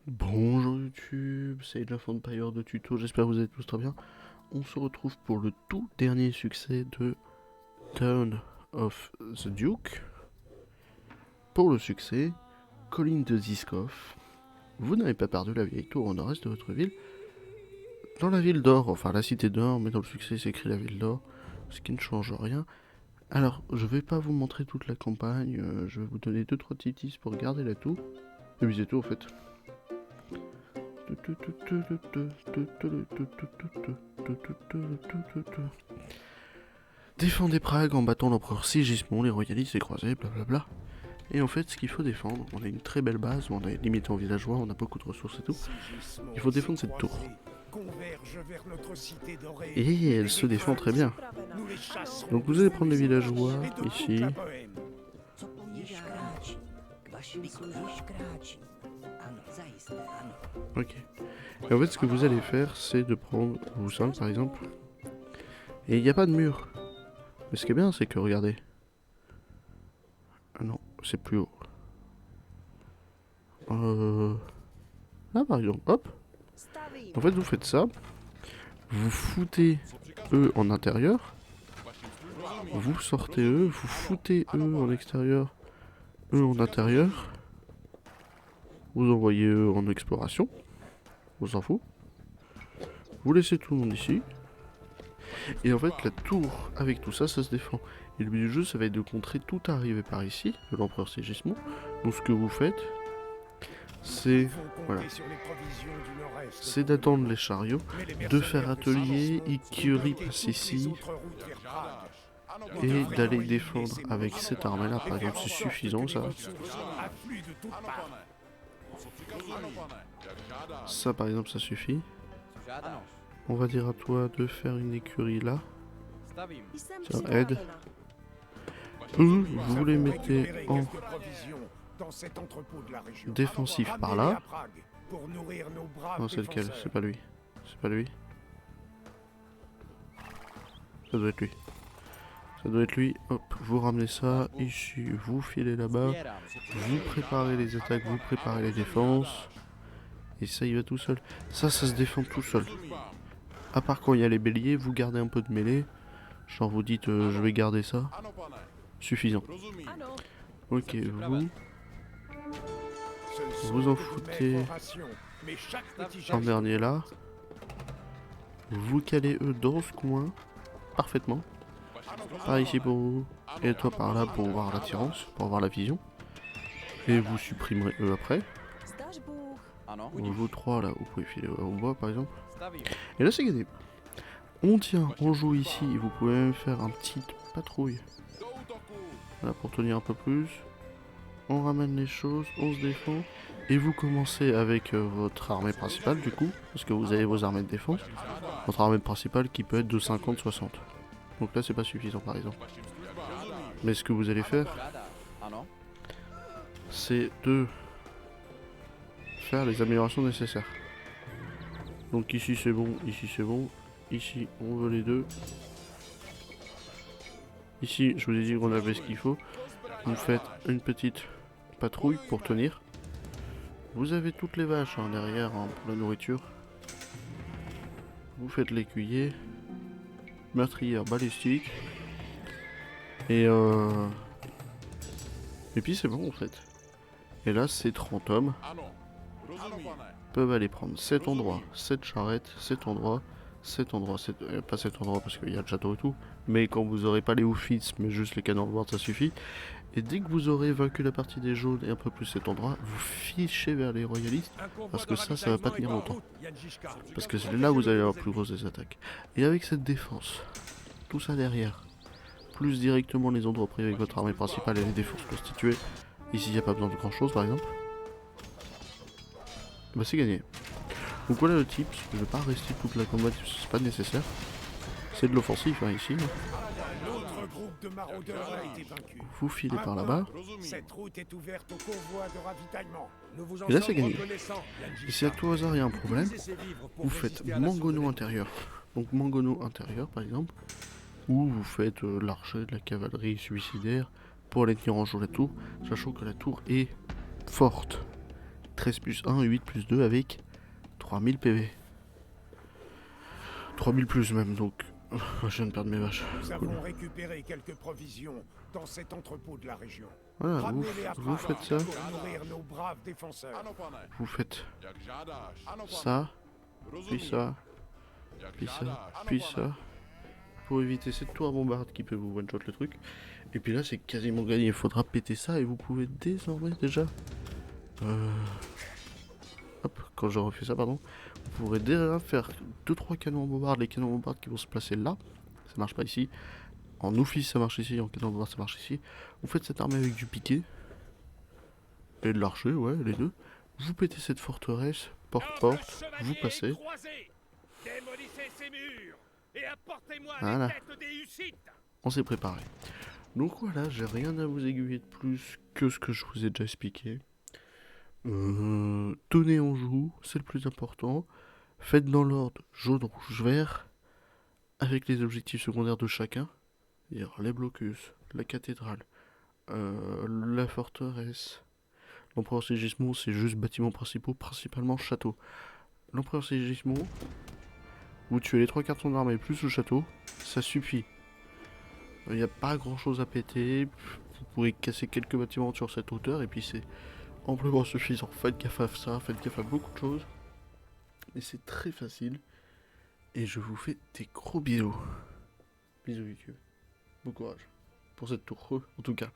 Bonjour YouTube, c'est la fin de Empire de Tuto, j'espère que vous allez tous très bien. On se retrouve pour le tout dernier succès de Town of the Duke. Pour le succès, colline de Ziskov. Vous n'avez pas perdu la vieille tour au nord-est de votre ville. Dans la ville d'or, enfin la cité d'or, mais dans le succès c'est écrit la ville d'or, ce qui ne change rien. Alors, je vais pas vous montrer toute la campagne, je vais vous donner 2-3 petits tips pour garder la tour. Et puis c'est tout en fait. Défendez Prague en battant l'empereur Sigismond, les royalistes et croisés, blablabla. Et en fait, ce qu'il faut défendre, on a une très belle base, on est limité en villageois, on a beaucoup de ressources et tout. Il faut défendre cette tour. Et elle se défend très bien. Donc vous allez prendre les villageois ici. Ok. Et en fait, ce que vous allez faire, c'est de prendre vous 5 par exemple. Et il n'y a pas de mur. Mais ce qui est bien, c'est que regardez. Ah non, c'est plus haut. Là par exemple, hop. En fait, vous faites ça. Vous foutez eux en intérieur. Vous sortez eux, vous foutez eux en extérieur, eux en intérieur. Vous envoyez eux en exploration. On s'en fout. Vous laissez tout le monde ici. Et en fait, la tour, avec tout ça, ça se défend. Et le but du jeu, ça va être de contrer tout arrivé par ici, de l'empereur Sigismond. Donc ce que vous faites, c'est voilà, c'est d'attendre les chariots, de faire atelier, écurie passe ici, et d'aller défendre avec cette armée-là. Par exemple, c'est suffisant ça. Ça, par exemple, ça suffit. On va dire à toi de faire une écurie là. Tiens, aide. Eux, vous les mettez en défensif par là. Non, c'est lequel? C'est pas lui. C'est pas lui. Ça doit être lui. Ça doit être lui. Hop, vous ramenez ça ici. Vous filez là-bas. Vous préparez les attaques, vous préparez les défenses. Et ça, il va tout seul. Ça se défend tout seul. À part quand il y a les béliers, vous gardez un peu de mêlée. Genre vous dites je vais garder ça. Suffisant. Ok, vous en foutez un dernier là. Vous calez eux dans ce coin. Parfaitement. Par ici pour vous. Et toi par là pour voir l'attirance, pour avoir la vision. Et vous supprimerez eux après. Vous trois là, vous pouvez filer au bois par exemple. Et là c'est gagné. On tient, on joue ici. Vous pouvez même faire un petit patrouille. Voilà, pour tenir un peu plus. On ramène les choses, on se défend. Et vous commencez avec votre armée principale du coup. Parce que vous avez vos armées de défense. Votre armée principale qui peut être de 50-60. Donc là c'est pas suffisant par exemple. Mais ce que vous allez faire, c'est de faire les améliorations nécessaires. Donc ici c'est bon, ici c'est bon. Ici on veut les deux. Ici je vous ai dit qu'on avait ce qu'il faut. Vous faites une petite patrouille pour tenir. Vous avez toutes les vaches hein, derrière hein, pour la nourriture. Vous faites l'écuyer. Meurtrière balistique. Et puis c'est bon en fait. Et là ces 30 hommes peuvent aller prendre cet endroit, cette charrette, cet endroit, pas cet endroit parce qu'il y a le château et tout, mais quand vous aurez pas les oufis mais juste les canons de board ça suffit. Et dès que vous aurez vaincu la partie des jaunes et un peu plus cet endroit, vous fichez vers les royalistes parce que ça va pas tenir longtemps. Parce que c'est là où vous allez avoir plus grosses des attaques. Et avec cette défense, tout ça derrière, plus directement les endroits pris avec votre armée principale et les défenses constituées, ici il n'y a pas besoin de grand chose par exemple, bah c'est gagné. Donc voilà le tips, je vais pas rester toute la combat, c'est pas nécessaire. C'est de l'offensif hein, ici. Vous filez par là-bas. Et là c'est gagné. Et si à tout hasard il y a un problème, vous faites mangono intérieur. Donc mangono intérieur par exemple. Ou vous faites l'archer de la cavalerie suicidaire pour aller tenir en joue la tour, sachant que la tour est forte. 13 plus 1, 8 plus 2 avec 3000 PV. 3000 plus même, donc je viens de perdre mes vaches. Nous Cool. avons récupéré quelques provisions dans cet entrepôt de la région. Voilà, Ramenez-les à vous Prague faites ça, pour nourrir nos braves défenseurs. vous faites ça, puis ça, puis ça, puis ça, pour éviter cette tour à bombarde qui peut vous one-shot le truc. Et puis là c'est quasiment gagné, il faudra péter ça et vous pouvez désormais déjà... Hop, quand je refais ça, pardon, vous pourrez déjà faire 2-3 canons à bombarde, les canons à bombarde qui vont se placer là, ça marche pas ici. En office ça marche ici, en canon à bombarde ça marche ici. Vous faites cette armée avec du piquet, et de l'archer, ouais, les deux. Vous pétez cette forteresse, porte-porte, vous passez. Voilà. On s'est préparé. Donc voilà, j'ai rien à vous aiguiller de plus que ce que je vous ai déjà expliqué. Tenez en joue, c'est le plus important. Faites dans l'ordre jaune, rouge, vert, avec les objectifs secondaires de chacun. C'est-à-dire les blocus, la cathédrale, la forteresse. L'empereur Sigismond, c'est juste bâtiments principaux, principalement château. L'empereur Sigismond, vous tuez les 3 quarts de son armée plus le château, ça suffit. Il n'y a pas grand chose à péter, vous pourrez casser quelques bâtiments sur cette hauteur et puis c'est amplement suffisant. Faites gaffe à ça, faites gaffe à beaucoup de choses. Et c'est très facile. Et je vous fais des gros bisous. Bisous YouTube. Bon courage pour cette tour, en tout cas.